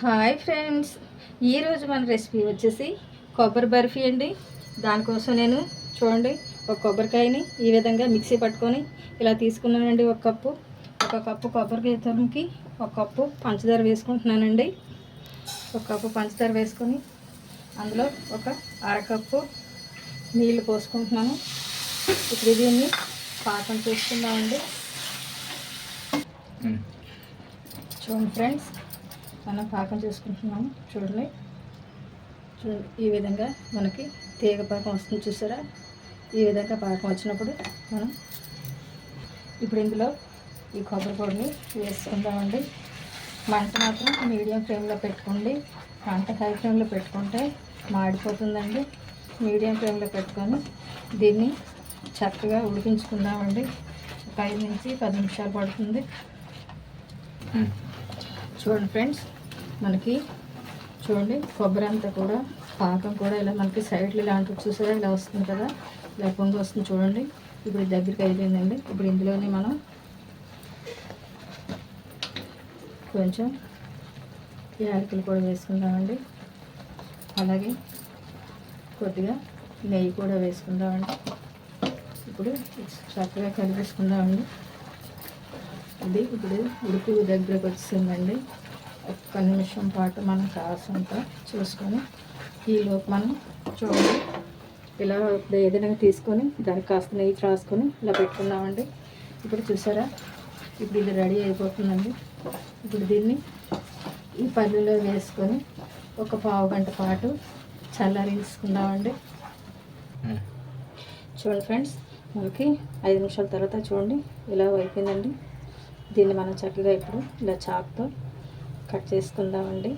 Hi friends, ఈరోజు మన recipe వచ్చేసి కొబ్బరి బర్ఫీ అండి. దానికోసం నేను చూడండి ఒక కొబ్బరికాయని ఈ విధంగా మిక్సీ పట్టుకొని ఇలా తీసుకున్నానండి. ఒక కప్పు కొబ్బరికాయ తురుముకి ఒక కప్పు పంచదార వేసుకుంటున్నానండి. ఒక కప్పు పంచదార వేసుకొని అందులో ఒక అరకప్పు నీళ్లు పోసుకుంటున్నాను. ఇప్పుడు దీన్ని పాకం చేసుకుందామండి. చూడండి ఫ్రెండ్స్, మనం పాకం చేసుకుంటున్నాము. చూడండి ఈ విధంగా మనకి తీగ పాకం వస్తుంది, చూసారా? ఈ విధంగా పాకం వచ్చినప్పుడు మనం ఇప్పుడు ఇందులో ఈ కొబ్బరి పొడిని వేసుకుందామండి. మంట మాత్రం మీడియం ఫ్లేమ్లో పెట్టుకోండి. మంట హై ఫ్లేమ్లో పెట్టుకుంటే మాడిపోతుందండి. మీడియం ఫ్లేమ్లో పెట్టుకొని దీన్ని చక్కగా ఉడికించుకుందామండి. 5 నుంచి 10 నిమిషాలు పడుతుంది. చూడండి ఫ్రెండ్స్, మనకి చూడండి కొబ్బరి అంతా కూడా పాకం కూడా ఇలా మనకి సైడ్లు ఇలాంటివి చూసారా, ఇలా వస్తుంది కదా, ఇలా పొంగి వస్తుంది చూడండి. ఇప్పుడు దగ్గరికి అయిపోయిందండి. ఇప్పుడు ఇందులోనే మనం కొంచెం యాలకులు కూడా వేసుకుందామండి. అలాగే కొద్దిగా నెయ్యి కూడా వేసుకుందామండి. ఇప్పుడు చక్కగా కలిపేసుకుందామండి. ఇది ఇప్పుడు ఉడుకు దగ్గరకు వచ్చిందండి. ఒక్క నిమిషం పాటు మనం కావాల్సినంత చూసుకొని ఈలోపు మనం చూడండి ఇలా ఏదైనా తీసుకొని దానికి కాస్త నెయ్యి రాసుకొని ఇలా పెట్టుకున్నామండి. ఇప్పుడు చూసారా, ఇప్పుడు ఇది రెడీ అయిపోతుందండి. ఇప్పుడు దీన్ని ఈ పళ్ళులో వేసుకొని ఒక పావు గంట పాటు చల్లారించుకుందామండి. చూడండి ఫ్రెండ్స్, మనకి 5 నిమిషాల తర్వాత చూడండి ఇలా అయిపోయిందండి. దీన్ని మనం చక్కగా ఇప్పుడు ఇలా చాకుతో కట్ చేసుకుందామండి.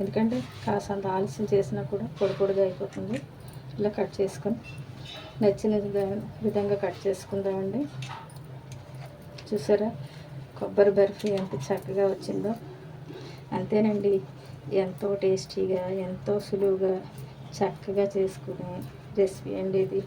ఎందుకంటే కాసంత ఆలస్యం చేసినా కూడా పొడి పొడిగా అయిపోతుంది. ఇలా కట్ చేసుకొని నచ్చిన విధంగా కట్ చేసుకుందామండి. చూసారా కొబ్బరి బర్ఫీ ఎంత చక్కగా వచ్చిందో. అంతేనండి, ఎంతో టేస్టీగా ఎంతో సులువుగా చక్కగా చేసుకునే రెసిపీ అండి ఇది.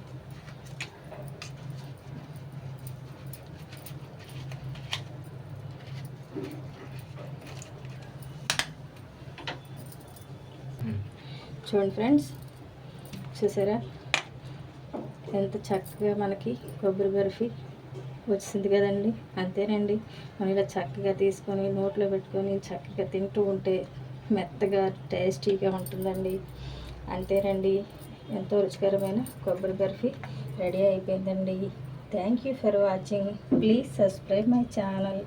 చూడండి ఫ్రెండ్స్, చూసారా ఎంత చక్కగా మనకి కొబ్బరి బర్ఫీ వచ్చింది కదండి. అంతేనండి, మనం ఇలా చక్కగా తీసుకొని నోట్లో పెట్టుకొని చక్కగా తింటూ ఉంటే మెత్తగా టేస్టీగా ఉంటుందండి. అంతేనండి, ఎంతో రుచికరమైన కొబ్బరి బర్ఫీ రెడీ అయిపోయిందండి. Thank you for watching. Please subscribe my channel.